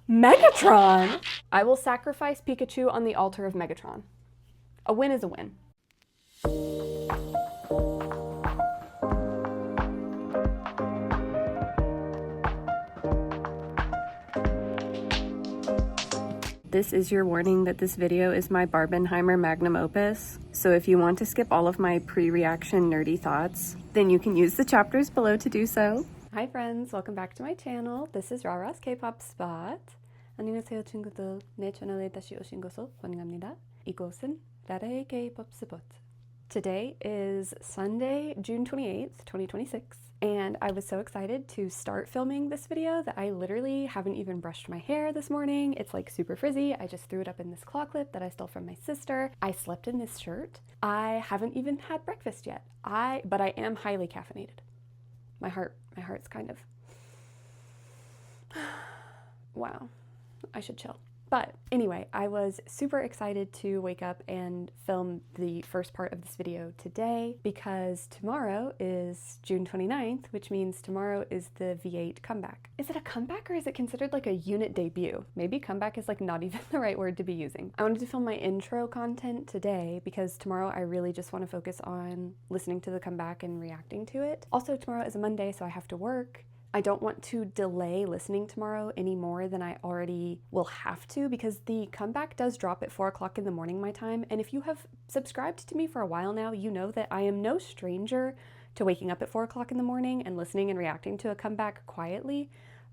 Megatron! I will sacrifice Pikachu on the altar of Megatron. A win is a win. This is your warning that this video is my Barbenheimer magnum opus, so if you want to skip all of my pre-reaction nerdy thoughts, then you can use the chapters below to do so. Hi friends, welcome back to my channel. This is Rara's K-pop spot. 안녕하세요 친구들. 내 채널에 다시 오신 것을 환영합니다. 이곳은 라라의 K-pop spot. Today is Sunday, June 28th, 2026, and I was so excited to start filming this video that I literally haven't even brushed my hair this morning. It's like super frizzy. I just threw it up in this claw clip that I stole from my sister. I slept in this shirt. I haven't even had breakfast yet. But I am highly caffeinated. My heart's kind of, wow, I should chill. But anyway, I was super excited to wake up and film the first part of this video today because tomorrow is June 29th, which means tomorrow is the V8 comeback. Is it a comeback or is it considered like a unit debut? Maybe comeback is like not even the right word to be using. I wanted to film my intro content today because tomorrow I really just want to focus on listening to the comeback and reacting to it. Also, tomorrow is a Monday, so I have to work. I don't want to delay listening tomorrow any more than I already will have to because the comeback does drop at 4 o'clock in the morning my time. And if you have subscribed to me for a while now, you know that I am no stranger to waking up at 4 o'clock in the morning and listening and reacting to a comeback quietly.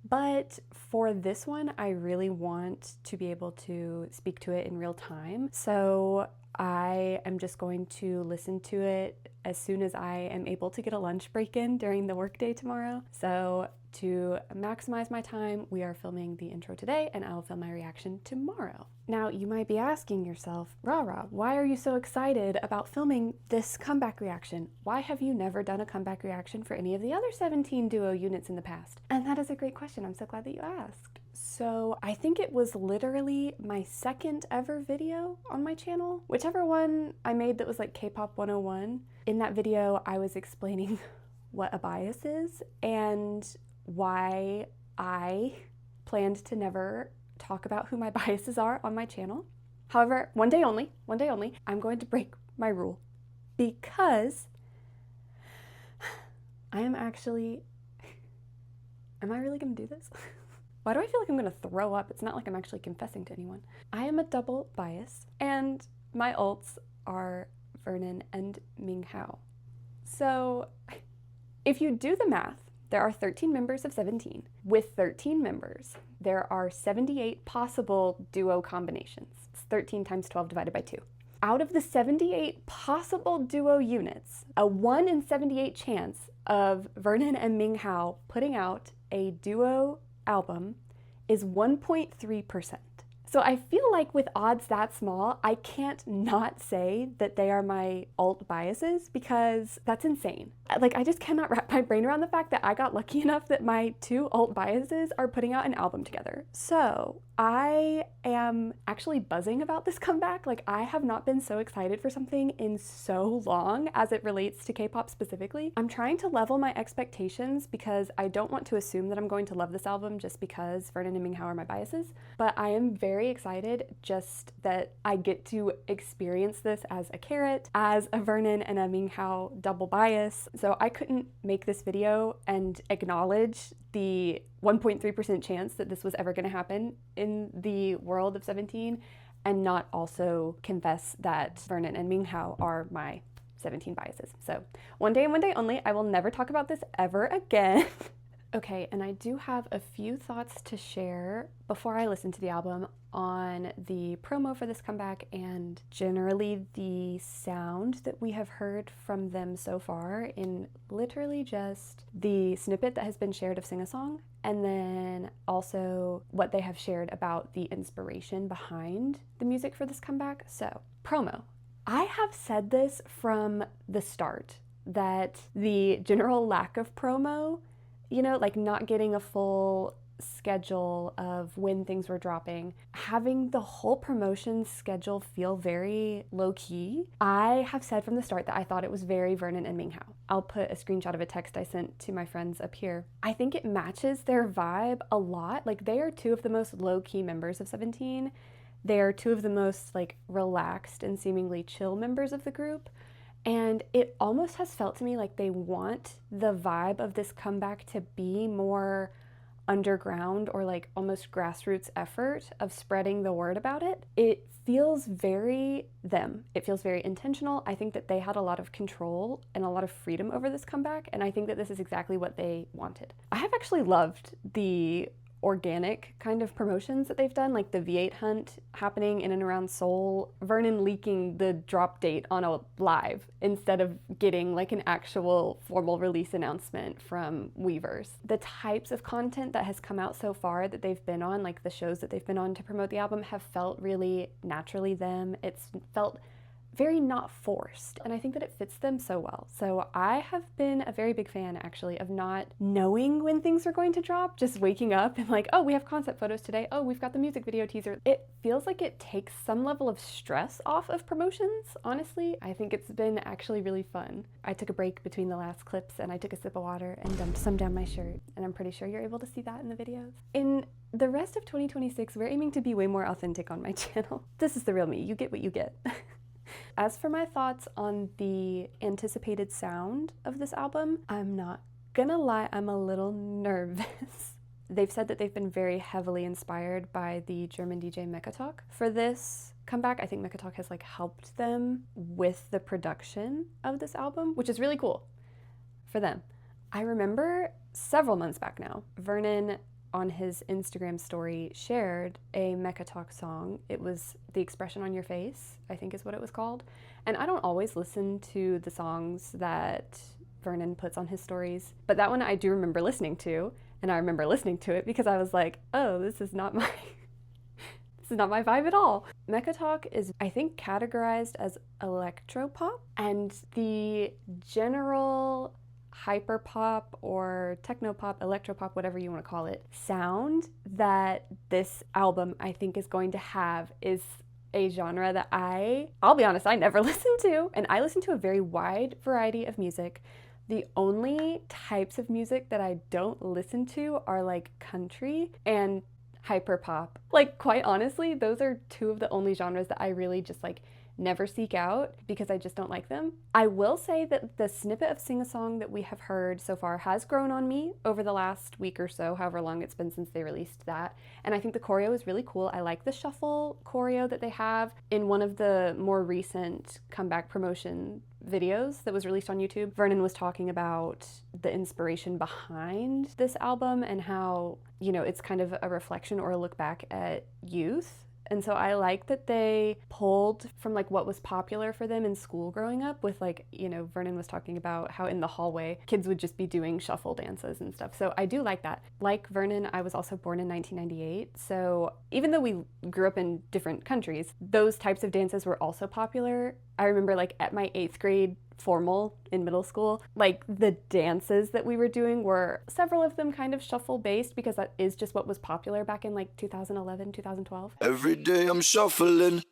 But for this one, I really want to be able to speak to it in real time. So I am just going to listen to it as soon as I am able to get a lunch break in during the workday tomorrow. So to maximize my time, we are filming the intro today and I will film my reaction tomorrow. Now you might be asking yourself, Rara, why are you so excited about filming this comeback reaction? Why have you never done a comeback reaction for any of the other 17 duo units in the past? And that is a great question. I'm so glad that you asked. So I think it was literally my second ever video on my channel. Whichever one I made that was like K-pop 101. In that video, I was explaining what a bias is and why I planned to never talk about who my biases are on my channel. However, one day only, I'm going to break my rule because I am actually, am I really gonna do this? Why do I feel like I'm gonna throw up? It's not like I'm actually confessing to anyone. I am a double bias and my ults are Vernon and Minghao. So if you do the math, there are 13 members of 17. With 13 members, there are 78 possible duo combinations. It's 13 times 12 divided by 2. Out of the 78 possible duo units, a 1 in 78 chance of Vernon and Minghao putting out a duo album is 1.3%. So I feel like with odds that small, I can't not say that they are my alt biases because that's insane. Like, I just cannot wrap my brain around the fact that I got lucky enough that my two alt biases are putting out an album together. So I am actually buzzing about this comeback. Like, I have not been so excited for something in so long as it relates to K-pop specifically. I'm trying to level my expectations because I don't want to assume that I'm going to love this album just because Vernon and Minghao are my biases, but I am very excited just that I get to experience this as a carrot, as a Vernon and a Minghao double bias. So I couldn't make this video and acknowledge the 1.3% chance that this was ever going to happen in the world of 17 and not also confess that Vernon and Minghao are my 17 biases. So one day and one day only, I will never talk about this ever again. Okay, and I do have a few thoughts to share before I listen to the album on the promo for this comeback and generally the sound that we have heard from them so far in literally just the snippet that has been shared of Singasong, and then also what they have shared about the inspiration behind the music for this comeback. So, promo. I have said this from the start that the general lack of promo, you know, like not getting a full schedule of when things were dropping, having the whole promotion schedule feel very low-key. I have said from the start that I thought it was very Vernon and Minghao. I'll put a screenshot of a text I sent to my friends up here. I think it matches their vibe a lot. Like, they are two of the most low-key members of 17. They are two of the most like relaxed and seemingly chill members of the group. And it almost has felt to me like they want the vibe of this comeback to be more underground or like almost grassroots effort of spreading the word about it. It feels very them. It feels very intentional. I think that they had a lot of control and a lot of freedom over this comeback, and I think that this is exactly what they wanted. I have actually loved the organic kind of promotions that they've done, like the V8 hunt happening in and around Seoul, Vernon leaking the drop date on a live instead of getting like an actual formal release announcement from Weverse. The types of content that has come out so far that they've been on, like the shows that they've been on to promote the album, have felt really naturally them. It's felt very not forced, and I think that it fits them so well. So I have been a very big fan, actually, of not knowing when things are going to drop, just waking up and like, oh, we have concept photos today, oh, we've got the music video teaser. It feels like it takes some level of stress off of promotions, honestly. I think it's been actually really fun. I took a break between the last clips and I took a sip of water and dumped some down my shirt, and I'm pretty sure you're able to see that in the videos. In the rest of 2026, we're aiming to be way more authentic on my channel. This is the real me. You get what you get. As for my thoughts on the anticipated sound of this album, I'm not gonna lie, I'm a little nervous. They've said that they've been very heavily inspired by the German DJ Megatron for this comeback. I think Megatron has like helped them with the production of this album, which is really cool for them. I remember several months back now, Vernon on his Instagram story shared a Megatron song. It was The Expression on Your Face, I think is what it was called. And I don't always listen to the songs that Vernon puts on his stories, but that one I do remember listening to, and I remember listening to it because I was like, oh, this is not my this is not my vibe at all. Megatron is, I think, categorized as electropop, and the general hyperpop or technopop, electropop, whatever you want to call it, sound that this album I think is going to have is a genre that I'll be honest, I never listened to. And I listen to a very wide variety of music. The only types of music that I don't listen to are like country and hyperpop. Like, quite honestly, those are two of the only genres that I really just like never seek out because I just don't like them. I will say that the snippet of Singasong that we have heard so far has grown on me over the last week or so, however long it's been since they released that. And I think the choreo is really cool. I like the shuffle choreo that they have in one of the more recent comeback promotion videos that was released on YouTube. Vernon was talking about the inspiration behind this album and how, you know, it's kind of a reflection or a look back at youth. And so I like that they pulled from like what was popular for them in school growing up with, like, you know, Vernon was talking about how in the hallway kids would just be doing shuffle dances and stuff. So I do like that. Like Vernon, I was also born in 1998. So even though we grew up in different countries, those types of dances were also popular. I remember like at my 8th grade formal in middle school, like the dances that we were doing were several of them kind of shuffle based because that is just what was popular back in like 2011, 2012. Every day I'm shuffling.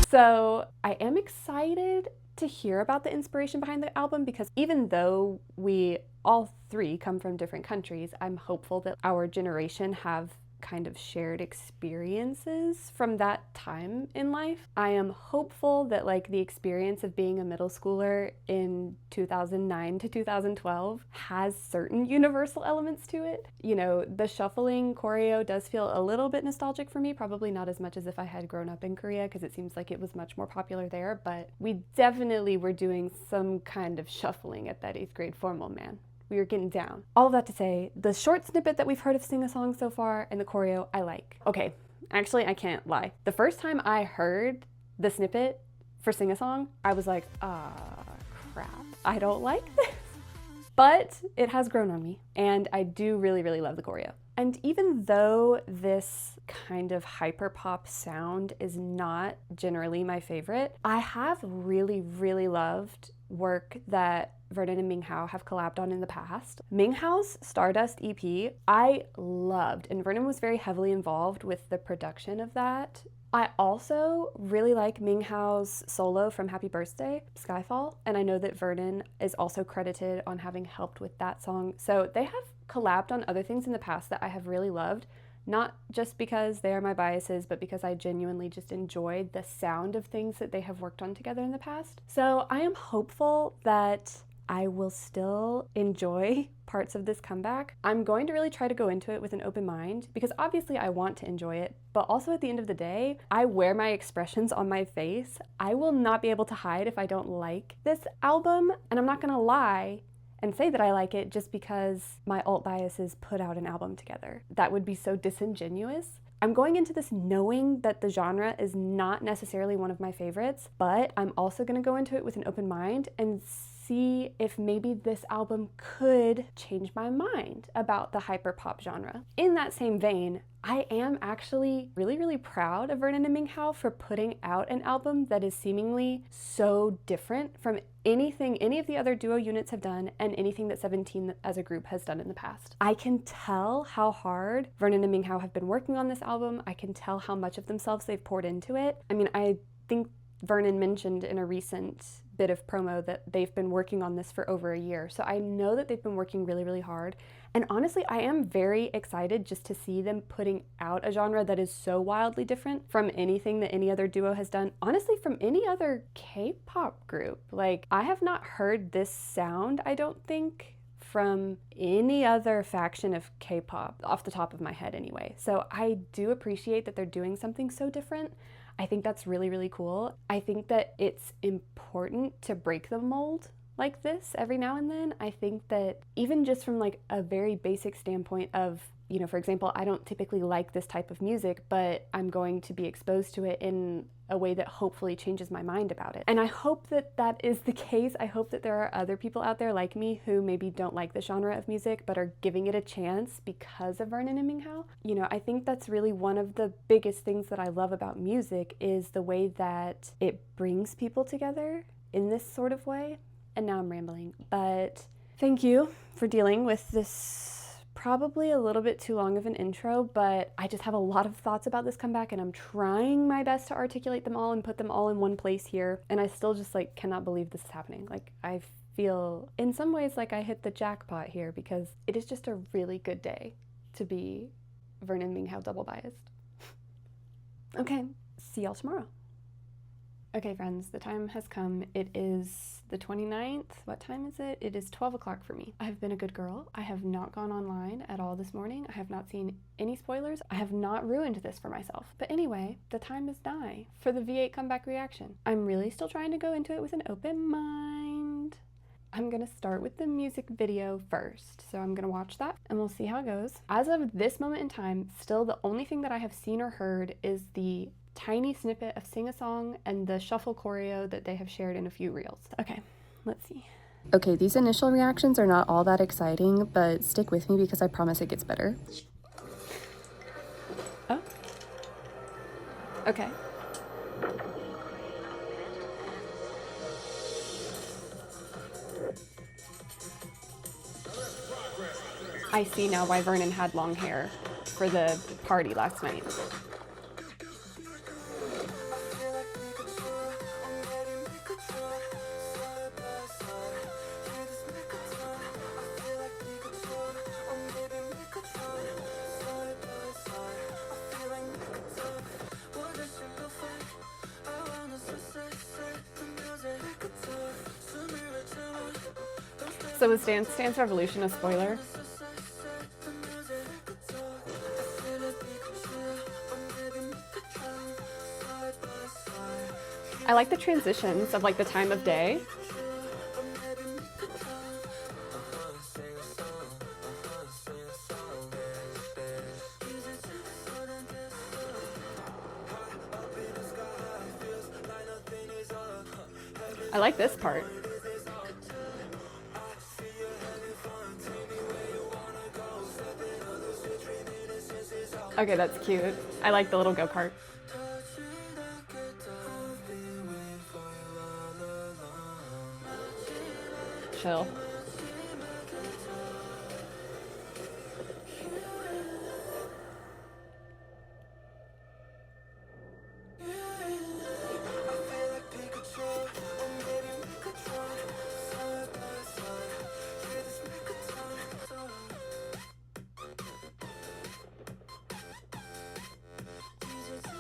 So I am excited to hear about the inspiration behind the album because even though we all three come from different countries, I'm hopeful that our generation have kind of shared experiences from that time in life. I am hopeful that like the experience of being a middle schooler in 2009 to 2012 has certain universal elements to it. You know, the shuffling choreo does feel a little bit nostalgic for me, probably not as much as if I had grown up in Korea because it seems like it was much more popular there, but we definitely were doing some kind of shuffling at that 8th grade formal, man. We were getting down. All of that to say, the short snippet that we've heard of Singasong so far and the choreo, I like. Okay, actually, I can't lie. The first time I heard the snippet for Singasong, I was like, crap, I don't like this. But it has grown on me, and I do really, really love the choreo. And even though this kind of hyperpop sound is not generally my favorite, I have really, really loved work that Vernon and Minghao have collabed on in the past. Minghao's Stardust EP, I loved, and Vernon was very heavily involved with the production of that. I also really like Minghao's solo from Happy Birthday, Skyfall, and I know that Vernon is also credited on having helped with that song. So they have collabed on other things in the past that I have really loved, not just because they are my biases, but because I genuinely just enjoyed the sound of things that they have worked on together in the past. So I am hopeful that I will still enjoy parts of this comeback. I'm going to really try to go into it with an open mind because obviously I want to enjoy it, but also at the end of the day, I wear my expressions on my face. I will not be able to hide if I don't like this album, and I'm not gonna lie and say that I like it just because my alt biases put out an album together. That would be so disingenuous. I'm going into this knowing that the genre is not necessarily one of my favorites, but I'm also gonna go into it with an open mind and see if maybe this album could change my mind about the hyperpop genre. In that same vein, I am actually really, really proud of Vernon and Minghao for putting out an album that is seemingly so different from anything any of the other duo units have done and anything that 17 as a group has done in the past. I can tell how hard Vernon and Minghao have been working on this album. I can tell how much of themselves they've poured into it. I mean, I think Vernon mentioned in a recent bit of promo that they've been working on this for over a year. So I know that they've been working really, really hard. And honestly, I am very excited just to see them putting out a genre that is so wildly different from anything that any other duo has done. Honestly, from any other K-pop group. Like, I have not heard this sound, I don't think, from any other faction of K-pop, off the top of my head anyway. So I do appreciate that they're doing something so different. I think that's really, really cool. I think that it's important to break the mold like this every now and then. I think that even just from like a very basic standpoint of, you know, for example, I don't typically like this type of music, but I'm going to be exposed to it in a way that hopefully changes my mind about it. And I hope that that is the case. I hope that there are other people out there like me who maybe don't like the genre of music, but are giving it a chance because of Vernon and Minghao. You know, I think that's really one of the biggest things that I love about music is the way that it brings people together in this sort of way. And now I'm rambling, but thank you for dealing with this probably a little bit too long of an intro, but I just have a lot of thoughts about this comeback and I'm trying my best to articulate them all and put them all in one place here. And I still just like cannot believe this is happening. Like, I feel in some ways like I hit the jackpot here because it is just a really good day to be Vernon Minghao double biased. Okay, see y'all tomorrow. Okay friends, the time has come. It is the 29th. What time is it? It is 12 o'clock for me. I have been a good girl. I have not gone online at all this morning. I have not seen any spoilers. I have not ruined this for myself. But anyway, the time is nigh for the V8 comeback reaction. I'm really still trying to go into it with an open mind. I'm gonna start with the music video first. So I'm gonna watch that and we'll see how it goes. As of this moment in time, still the only thing that I have seen or heard is the tiny snippet of Singasong and the shuffle choreo that they have shared in a few reels. Okay, let's see. Okay, these initial reactions are not all that exciting, but stick with me because I promise it gets better. Oh. Okay. I see now why Vernon had long hair for the party last night. So was Dance Dance Revolution a spoiler? I like the transitions of like the time of day. I like this part. Okay, that's cute. I like the little go-kart. Chill.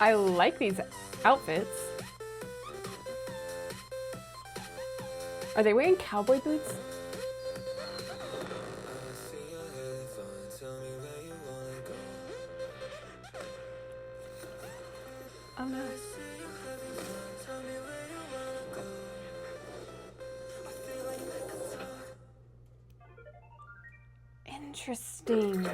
I like these outfits. Are they wearing cowboy boots? Oh no. Interesting.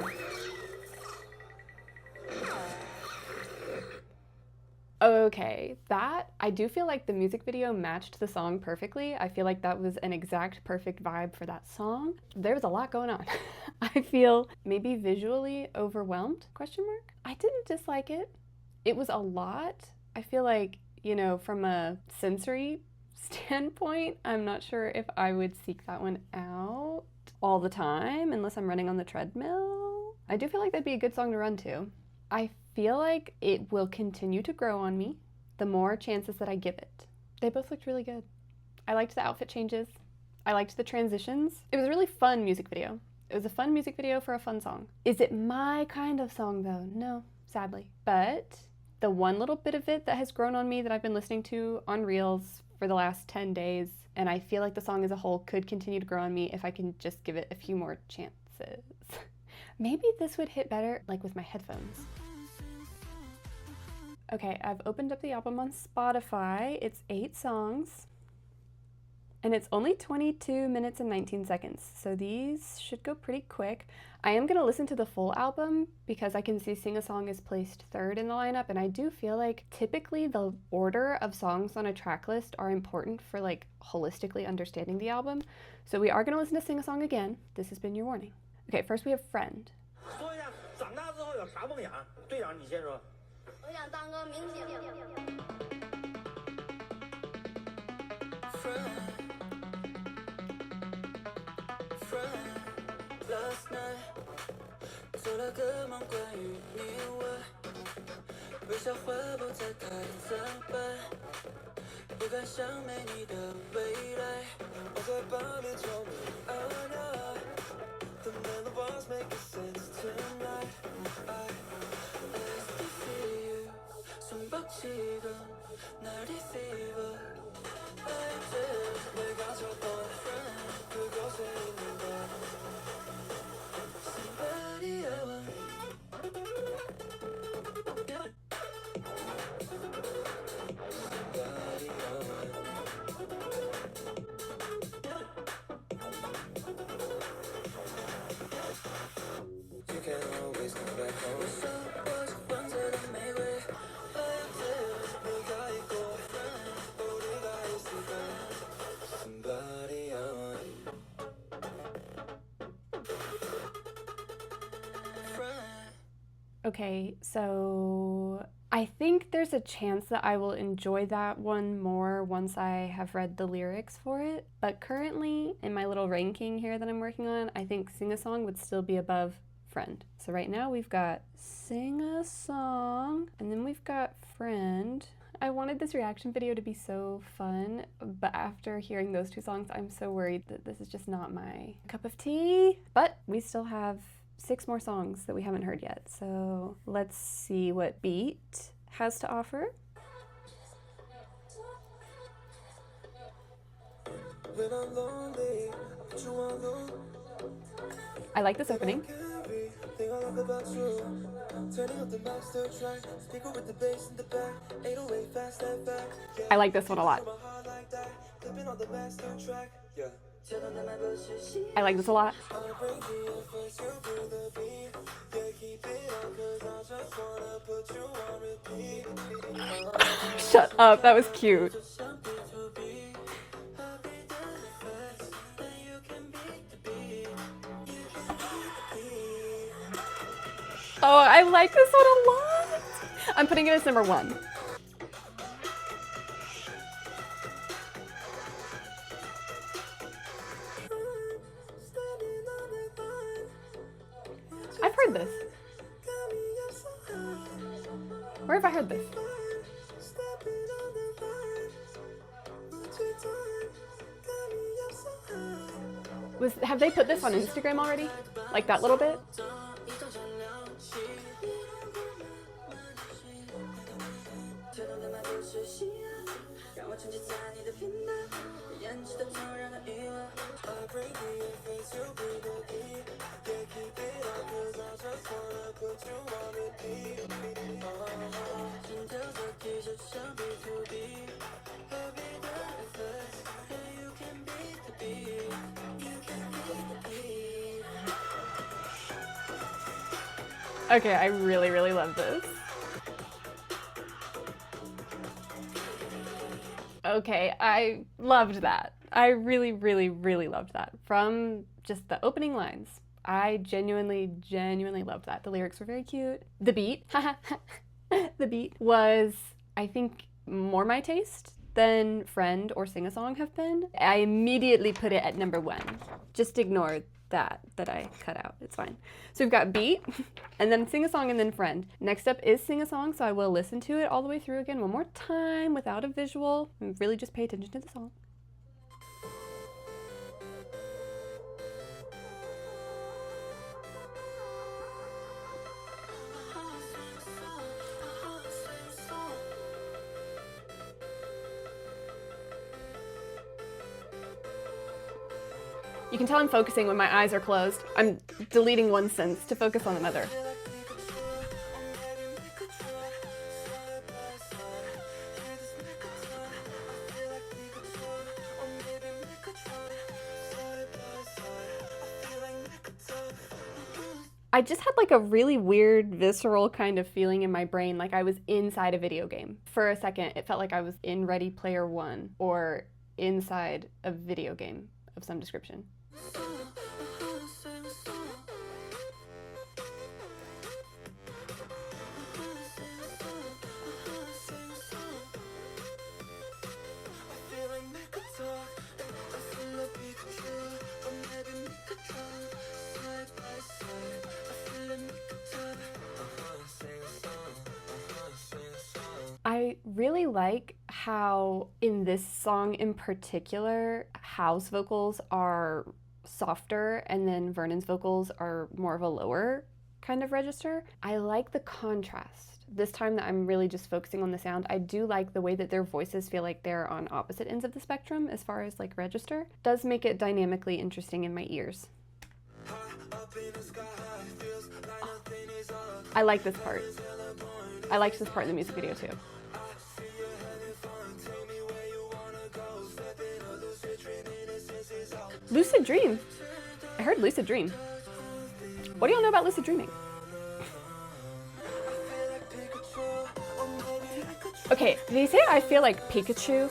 Okay, that, I do feel like the music video matched the song perfectly. I feel like that was an exact perfect vibe for that song. There's a lot going on. I feel maybe visually overwhelmed, question mark? I didn't dislike it. It was a lot. I feel like, you know, from a sensory standpoint, I'm not sure if I would seek that one out all the time unless I'm running on the treadmill. I do feel like that'd be a good song to run to. I feel like it will continue to grow on me the more chances that I give it. They both looked really good. I liked the outfit changes. I liked the transitions. It was a really fun music video. It was a fun music video for a fun song. Is it my kind of song though? No, sadly. But the one little bit of it that has grown on me that I've been listening to on Reels for the last 10 days, and I feel like the song as a whole could continue to grow on me if I can just give it a few more chances. Maybe this would hit better like with my headphones. Okay, I've opened up the album on Spotify. It's 8 songs, and it's only 22 minutes and 19 seconds, so these should go pretty quick. I am gonna listen to the full album because I can see Sing a Song is placed 3rd in the lineup, and I do feel like typically the order of songs on a track list are important for like holistically understanding the album. So we are gonna listen to Sing a Song again. This has been your warning. Okay, first we have Friend. 说一下长大之后有啥梦想？队长，你先说。我想当个明星。Last night 做了个梦，关于你我，微笑会不再太苍白，不敢想没你的未来。我在旁边求你安慰。The mellow bars make sense tonight. I see you. 숨박히던 날이 fever. I just 내가 찾던 friend 그곳에 있는 걸. Somebody I want. Somebody I want. You can always come back home. So was once at a Mayway. I just 네가 있고 friend 우리가 있을까. Somebody I want. Friend. Okay, so I think there's a chance that I will enjoy that one more once I have read the lyrics for it. But currently, in my little ranking here that I'm working on, I think Sing a Song would still be above Friend. So right now we've got Sing a Song, and then we've got Friend. I wanted this reaction video to be so fun, but after hearing those 2 songs, I'm so worried that this is just not my cup of tea. But we still have 6 more songs that we haven't heard yet, so let's see what Beat has to offer. When I'm lonely, but you are alone. I like this opening. Think I love about you. Turning up the master track, speaker with the bass in the back, 808 fast and back. I like this one a lot. My heart like that, clipping on the master track. Yeah. I like this a lot. I'll bring you first, you feel the beat. Yeah, keep it up, 'cause I just wanna put you on repeat. Shut up, that was cute. Something to be. I'll be the first, and you can beat the beat. You can beat the beat. Oh, I like this one a lot. I'm putting it as number 1. I've heard this. Where have I heard this? Have they put this on Instagram already? Like that little bit? Okay, I really, really love this. Okay, I loved that. I really, really, really loved that. From just the opening lines, I genuinely, genuinely loved that. The lyrics were very cute. The beat, the beat was, I think, more my taste than Friend or Sing a Song have been. I immediately put it at number 1. Just ignore that I cut out. It's fine. So we've got beat, and then Sing a Song, and then Friend. Next up is Sing a Song, so I will listen to it all the way through again one more time without a visual and really just pay attention to the song. You can tell I'm focusing when my eyes are closed. I'm deleting one sense to focus on another. I just had like a really weird, visceral kind of feeling in my brain, like I was inside a video game. For a second, it felt like I was in Ready Player One or inside a video game of some description. I really like how in this song in particular, Hao's vocals are softer and then Vernon's vocals are more of a lower kind of register. I like the contrast. This time that I'm really just focusing on the sound, I do like the way that their voices feel like they're on opposite ends of the spectrum as far as like register. It does make it dynamically interesting in my ears. I like this part. I liked this part in the music video too. Lucid Dream. I heard Lucid Dream. What do y'all know about lucid dreaming? Okay, did he say I feel like Pikachu?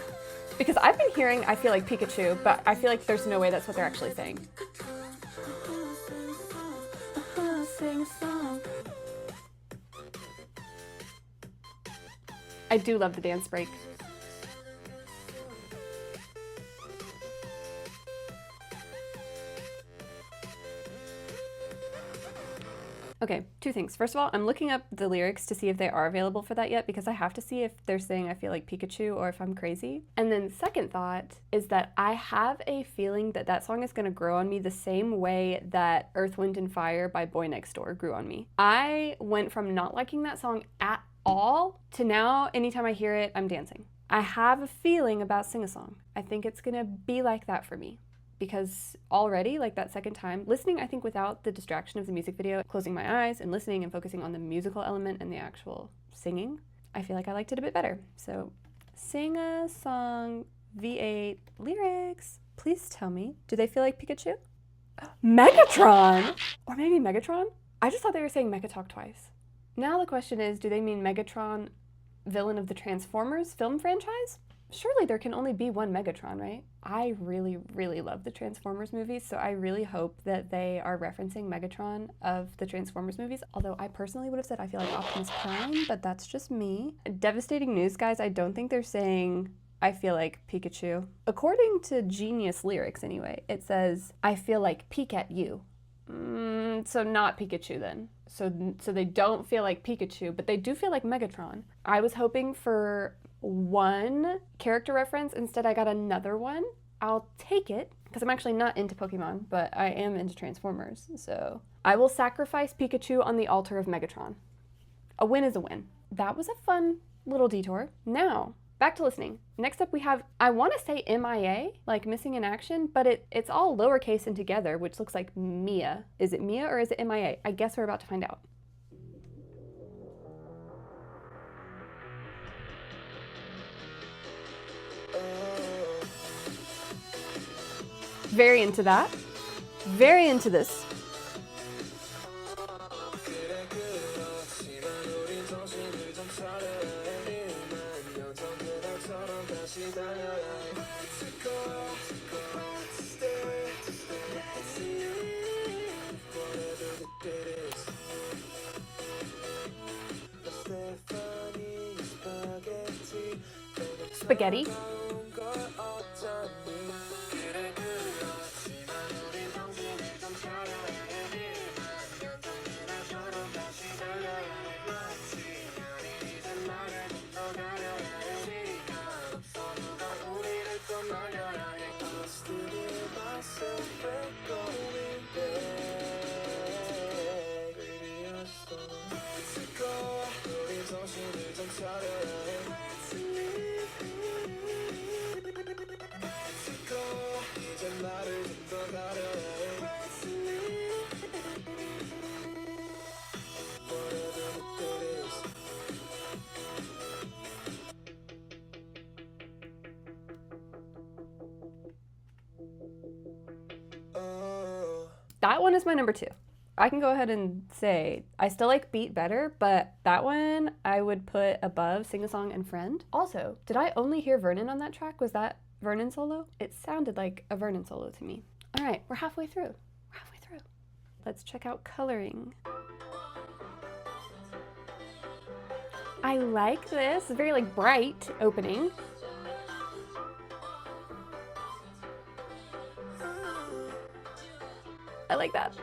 Because I've been hearing I feel like Pikachu, but I feel like there's no way that's what they're actually saying. Sing a song. I do love the dance break. Okay, two things. First of all, I'm looking up the lyrics to see if they are available for that yet because I have to see if they're saying I feel like Pikachu or if I'm crazy. And then second thought is that I have a feeling that that song is going to grow on me the same way that Earth, Wind & Fire by Boy Next Door grew on me. I went from not liking that song at all to now anytime I hear it, I'm dancing. I have a feeling about Sing a Song. I think it's going to be like that for me. Because already, like that second time, listening, I think without the distraction of the music video, closing my eyes and listening and focusing on the musical element and the actual singing, I feel like I liked it a bit better. So, Sing a Song V8 lyrics. Please tell me, do they feel like Pikachu? Megatron! Or maybe Megatron? I just thought they were saying Megatalk twice. Now the question is, do they mean Megatron, villain of the Transformers film franchise? Surely there can only be one Megatron, right? I really, really love the Transformers movies, so I really hope that they are referencing Megatron of the Transformers movies, although I personally would have said I feel like Optimus Prime, but that's just me. Devastating news, guys, I don't think they're saying I feel like Pikachu. According to Genius Lyrics, anyway, it says, I feel like peek at you. So not Pikachu then. So they don't feel like Pikachu, but they do feel like Megatron. I was hoping for one character reference. Instead, I got another one. I'll take it, because I'm actually not into Pokemon, but I am into Transformers. So I will sacrifice Pikachu on the altar of Megatron. A win is a win. That was a fun little detour. Now, back to listening. Next up we have, I want to say MIA, like missing in action, but it's all lowercase and together, which looks like Mia. Is it Mia or is it MIA? I guess we're about to find out. Very into that. Very into this. Spaghetti. That one is my number 2. I can go ahead and say I still like Beat better, but that one I would put above Singasong and Friend. Also, did I only hear Vernon on that track? Was that Vernon solo? It sounded like a Vernon solo to me. All right, we're halfway through. We're halfway through. Let's check out coloring. I like this. It's very like bright opening. I like that.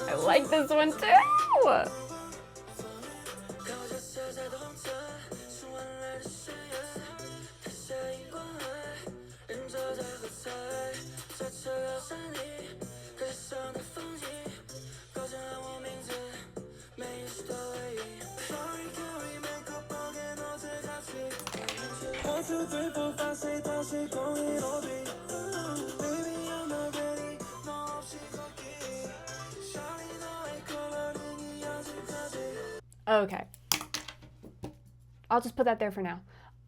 I like this one too! Okay. I'll just put that there for now.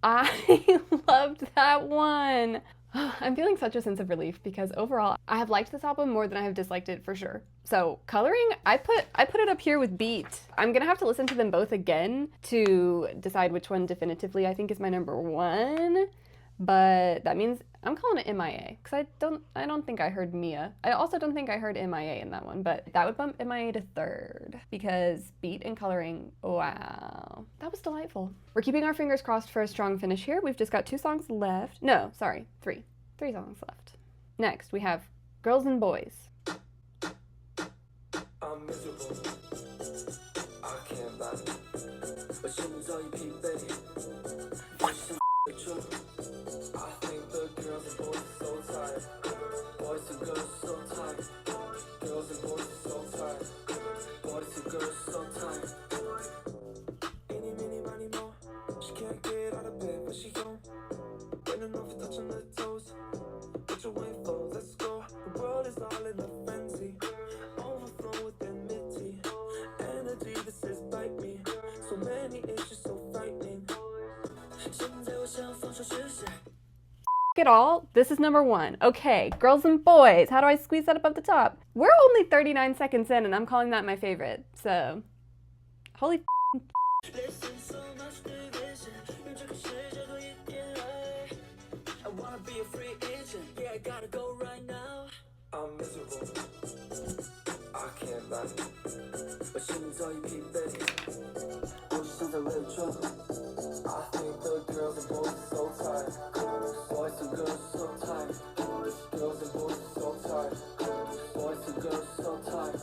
I loved that one. I'm feeling such a sense of relief because overall I have liked this album more than I have disliked it for sure. So coloring, I put it up here with Beat. I'm gonna have to listen to them both again to decide which one definitively I think is my number 1. but that means I'm calling it MIA because I don't think I heard Mia. I also don't think I heard MIA in that one, but that would bump MIA to third because beat and coloring, wow, that was delightful. We're keeping our fingers crossed for a strong finish here. We've just got 2 songs left. No, sorry, 3 songs left. Next, we have Girls and Boys. I'm miserable. I can't lie. But现在已疲惫。我想着。I think the girls and boys are so tired. Boys and girls so tired. Girls and boys so tired. Boys and girls so tired. Eeny, meeny, miny, mo. She can't get out of bed, but she gone. Ain't enough touching her toes. Put your wing flows, let's go. The world is all in a frenzy. Overflow with enmity. Energy that says bite me. So many issues so frightening. 现在我想放手试试。It all, this is number 1. Okay, Girls and Boys. How do I squeeze that above the top? We're only 39 seconds in and I'm calling that my favorite. So, holy Listen, so much division. 用这个世界多一点爱。I wanna be a free agent. Yeah, I gotta go right now. I'm miserable. I can't lie. 我现在已疲惫。我想在伪装。I think the girls and boys are so tired. Boys and girls so tired. Girls and boys so tired. Boys and girls so tired.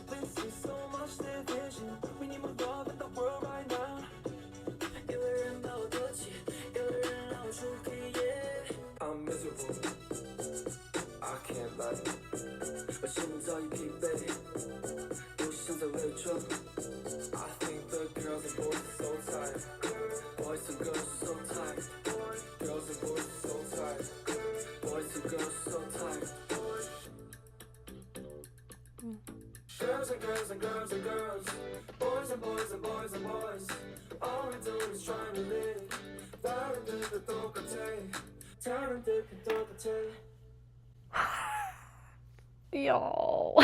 Listen, so much division. We need more love in the world right now. 有个人把我夺起，有个人让我出黑夜。I'm miserable. I can't lie. 我现在已疲惫，不想再伪装。I think the girls and boys are so tired. Boys and girls so tired. Girls and boys so tired. Boys and girls so tired. Girls and girls and girls and girls. Boys and boys and boys and boys. All we do is trying to live. Talented que tócate. Talented que tócate. y'all.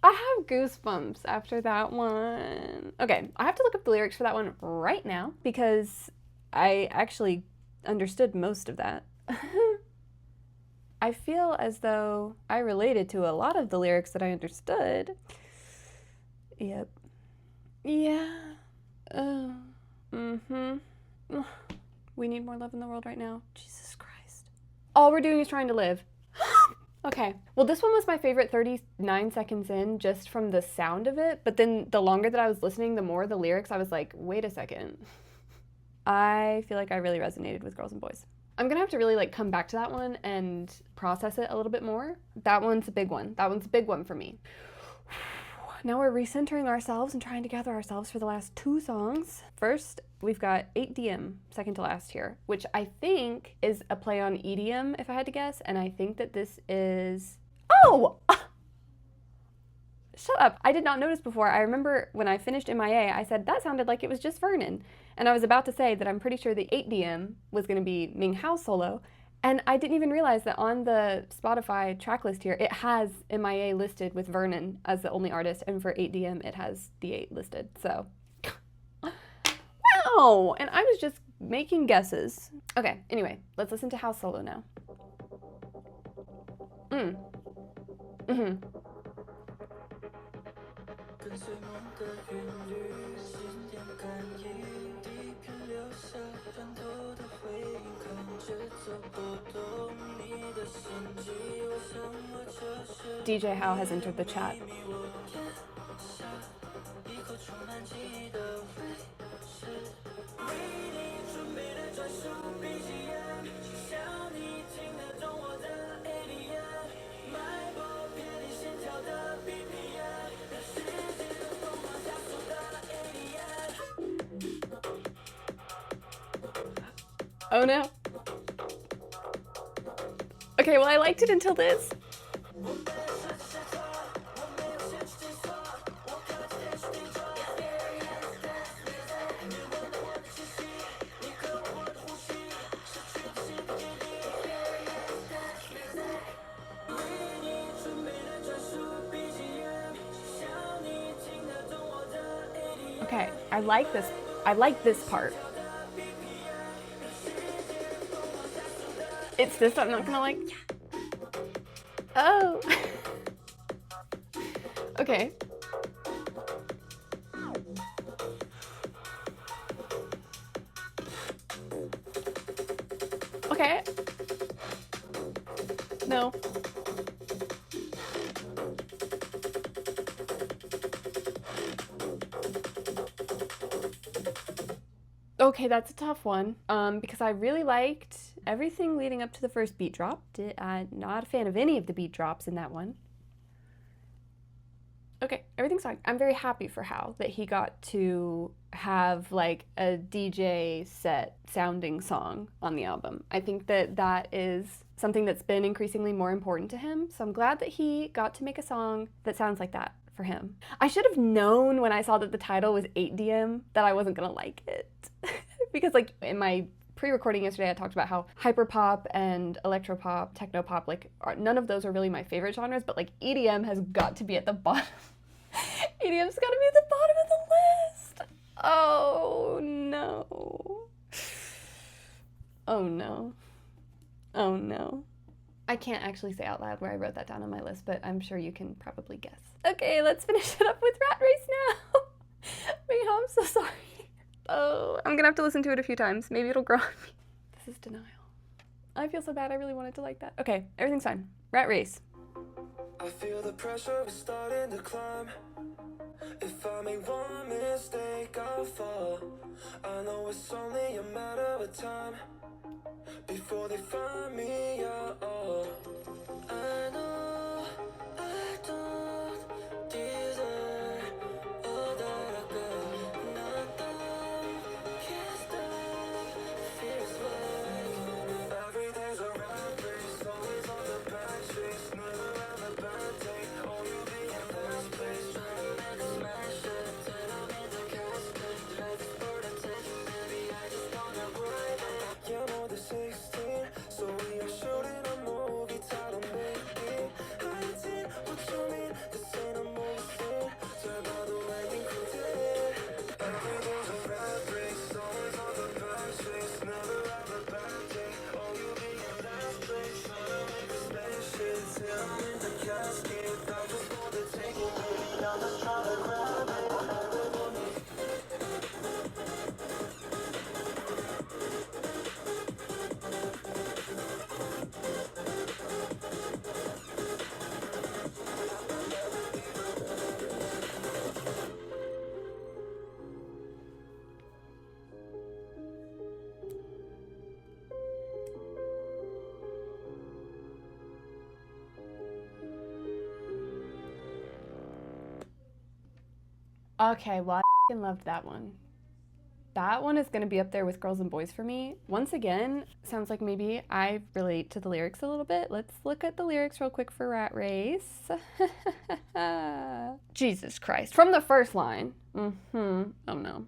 I have goosebumps after that one. Okay, I have to look up the lyrics for that one right now because I actually understood most of that. I feel as though I related to a lot of the lyrics that I understood. Yep. Yeah. We need more love in the world right now. Jesus Christ. All we're doing is trying to live. Okay, well this one was my favorite 39 seconds in just from the sound of it, but then the longer that I was listening, the more the lyrics, I was like, wait a second. I feel like I really resonated with Girls and Boys. I'm gonna have to really like come back to that one and process it a little bit more. That one's a big one. That one's a big one for me. Now we're recentering ourselves and trying to gather ourselves for the last 2 songs. First, we've got 8DM, second to last here, which I think is a play on EDM, if I had to guess, and I think that this is... Oh! Shut up. I did not notice before. I remember when I finished MIA, I said that sounded like it was just Vernon. And I was about to say that I'm pretty sure the 8DM was going to be Minghao solo, and I didn't even realize that on the Spotify track list here, it has MIA listed with Vernon as the only artist, and for 8DM, it has the 8 listed, so... Wow! And I was just making guesses. Okay, anyway, let's listen to House Solo now. DJ How has entered the chat. Oh no. Okay, well I liked it until this. Okay, I like this part. It's this I'm not gonna like. Oh. Okay. Okay. No. Okay, that's a tough one, because I really liked everything leading up to the first beat drop. I'm not a fan of any of the beat drops in that one. Okay, everything's fine. I'm very happy for Hal that he got to have like a DJ set sounding song on the album. I think that that is something that's been increasingly more important to him. So I'm glad that he got to make a song that sounds like that for him. I should have known when I saw that the title was 8DM that I wasn't gonna like it. Because like in my pre-recording yesterday, I talked about how hyperpop and electropop, technopop, like none of those are really my favorite genres, but like EDM has got to be at the bottom. EDM's got to be at the bottom of the list. Oh no. Oh no. Oh no. I can't actually say out loud where I wrote that down on my list, but I'm sure you can probably guess. Okay, let's finish it up with Rat Race now. Minghao, I'm so sorry. Oh, I'm gonna have to listen to it a few times. Maybe it'll grow on me. This is denial. I feel so bad. I really wanted to like that. Okay, everything's fine. Rat Race. I feel the pressure is starting to climb. If I make one mistake, I'll fall. I know it's only a matter of time before they find me out. I know I don't deserve all that I got. Nothing can stop. Feels like everything's a rat race, always on the back chase, never have a bad day. Oh, you be in last place, trying to make a smash it. Then I'm in the casket, life is for the taking, baby. I just wanna ride it. You're more than 16, so we are shooting a movie titled Maybe. Hiding, what you mean? This ain't a movie scene. Turn by the way you did. Everything's a rat race, always on the back chase, never have a bad day. Oh, you be in last place, trying to make a spaceship. Till I'm in the casket, I just want to take it, baby. I'm just trying to grab it. Okay, well, I f***ing loved that one. That one is gonna be up there with Girls and Boys for me. Once again, sounds like maybe I relate to the lyrics a little bit. Let's look at the lyrics real quick for Rat Race. Jesus Christ. From the first line. Oh no.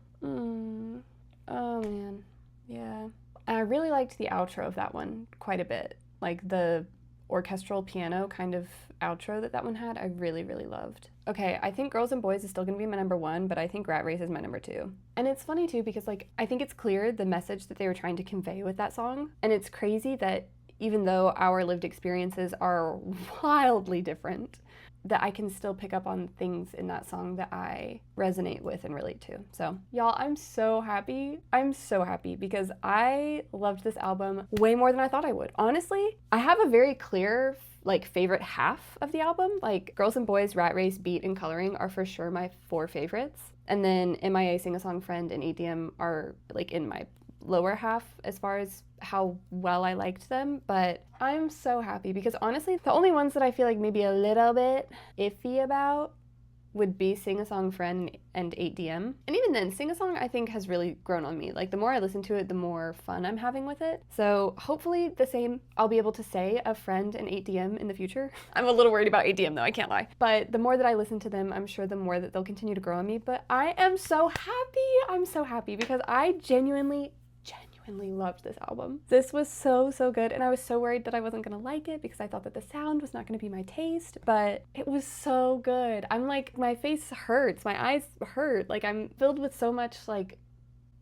Oh man. Yeah. And I really liked the outro of that one quite a bit. Like the orchestral piano kind of outro that one had, I really, really loved. Okay, I think Girls and Boys is still gonna be my number one, but I think Rat Race is my number two. And it's funny too, because like, I think it's clear the message that they were trying to convey with that song. And it's crazy that even though our lived experiences are wildly different, that I can still pick up on things in that song that I resonate with and relate to. So y'all, I'm so happy. I'm so happy because I loved this album way more than I thought I would. Honestly, I have a very clear like favorite half of the album. Like Girls and Boys, Rat Race, Beat, and Coloring are for sure my 4 favorites. And then MIA, Sing-a-Song Friend, and ADM are like in my lower half as far as how well I liked them, but I'm so happy because honestly, the only ones that I feel like maybe a little bit iffy about would be Sing-a-Song Friend and 8DM. And even then, Sing-a-Song I think has really grown on me. Like the more I listen to it, the more fun I'm having with it. So hopefully the same I'll be able to say of Friend and 8DM in the future. I'm a little worried about 8DM though, I can't lie. But the more that I listen to them, I'm sure the more that they'll continue to grow on me. But I am so happy. I'm so happy because I genuinely loved this album. This was so good, and I was so worried that I wasn't gonna like it because I thought that the sound was not gonna be my taste, but it was so good. I'm like, my face hurts, my eyes hurt, like I'm filled with so much like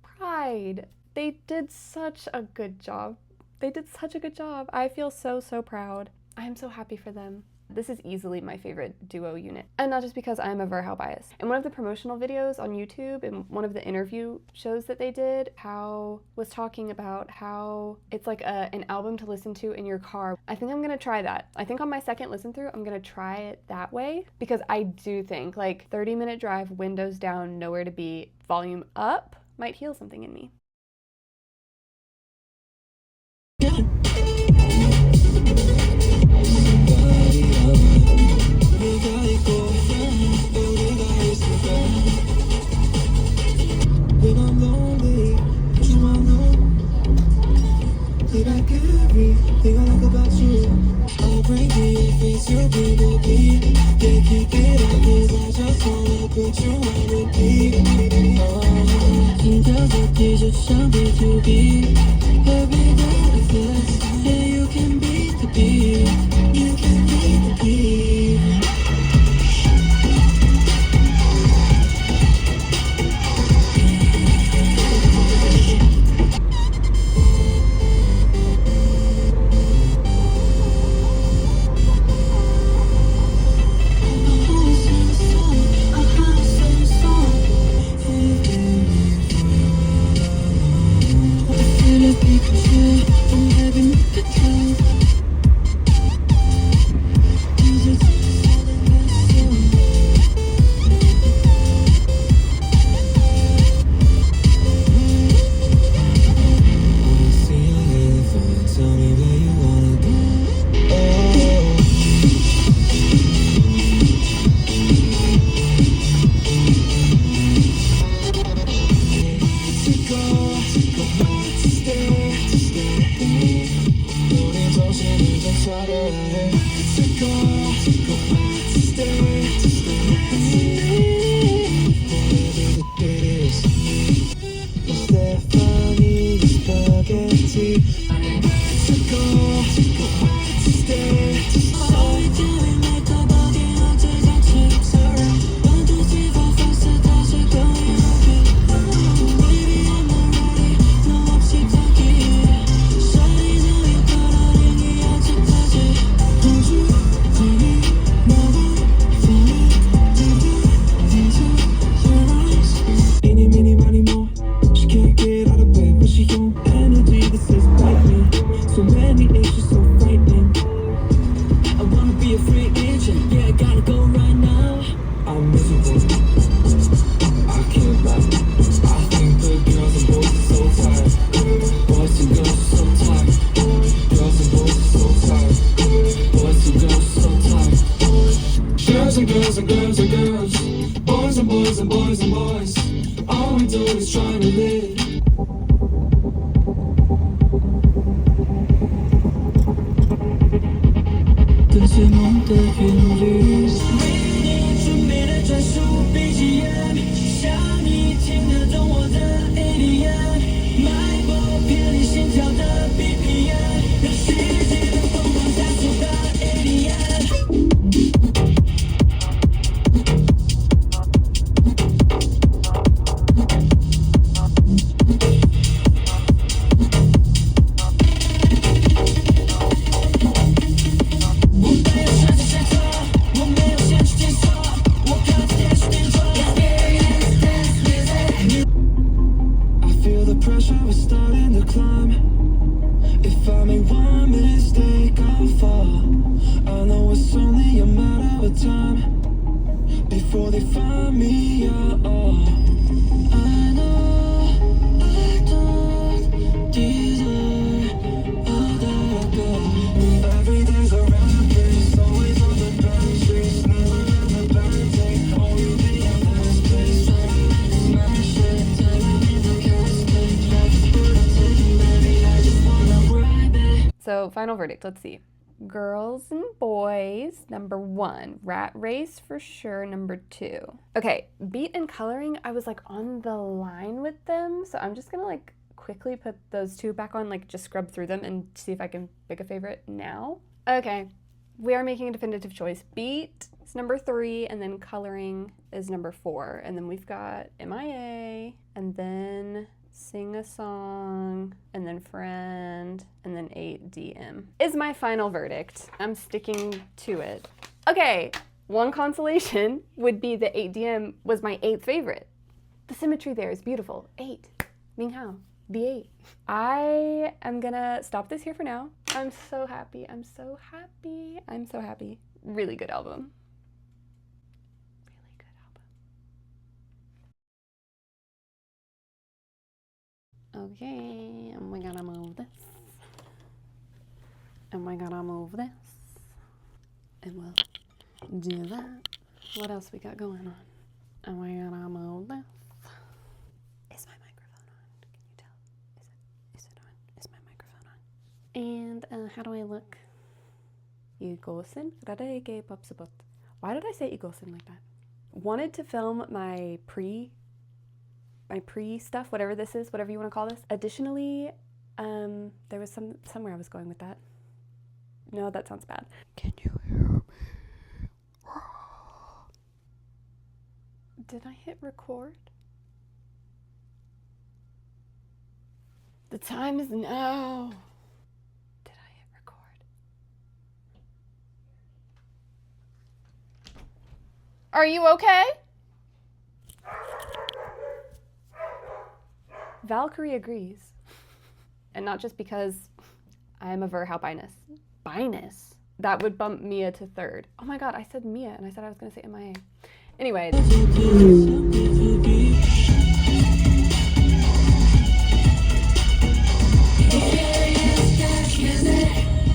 pride. They did such a good job. They did such a good job. I feel so, so proud. I am so happy for them. This is easily my favorite duo unit. And not just because I'm a Minghao bias. In one of the promotional videos on YouTube, in one of the interview shows that they did, Hao was talking about how it's like an album to listen to in your car. I think I'm gonna try that. I think on my second listen through, I'm gonna try it that way, because I do think like 30-minute drive, windows down, nowhere to be, volume up might heal something in me. When I'm lonely, you are alone. Play back everything I like about you. I'll bring your face, you'll be the beat. Can't keep it up, 'cause I just wanna put you on repeat.心跳在地就像 B2B. Every day is this, yeah, you can be the beat. You can be the beat. Girls and girls and girls, boys and boys and boys and boys. All we do is try to live.跟随梦的韵律，为你准备的专属 BGM， 想你听得懂我的 ADM， 脉搏偏离心跳的 BPM， 让世界的疯狂加速的 ADM。Before they find me, I know I don't deserve all that I got. Every day's a rap race, always on the bad streets, never in the bad day. Oh, you be in last place, smash it, tell me the cascade. Like put a ticket, baby, I just wanna grab it. So, final verdict, let's see. Girls and Boys, number 1. Rat Race for sure, number 2. Okay, beat and coloring, I was like on the line with them, so I'm just gonna like quickly put those two back on, like just scrub through them and see if I can pick a favorite now. Okay, we are making a definitive choice. Beat is number 3, and then coloring is number 4, and then we've got MIA, and then Sing a Song, and then Friend, and then 8DM is my final verdict. I'm sticking to it. Okay, one consolation would be that 8DM was my 8th favorite. The symmetry there is beautiful. 8, Minghao, the 8. I am gonna stop this here for now. I'm so happy, I'm so happy, I'm so happy. Really good album. Really good album. Okay, and we gotta move this. And we gotta move this. And we'll do that. What else we got going on? And we gotta move this. Is my microphone on? Can you tell? Is it on? Is my microphone on? And how do I look? 이곳은 Rara에게 밥스봇. Why did I say 이곳은 like that? Wanted to film my pre stuff, whatever this is, whatever you want to call this. Additionally, there was somewhere I was going with that. No, that sounds bad. Can you hear me? Did I hit record? The time is now. Did I hit record? Are you okay? Valkyrie agrees. And not just because I am a Verhau Binus. Binus? That would bump Mia to 3rd. Oh my god, I said Mia and I said I was gonna say MIA. Anyway.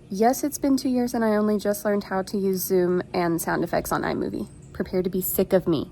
Yes, it's been 2 years and I only just learned how to use Zoom and sound effects on iMovie. Prepare to be sick of me.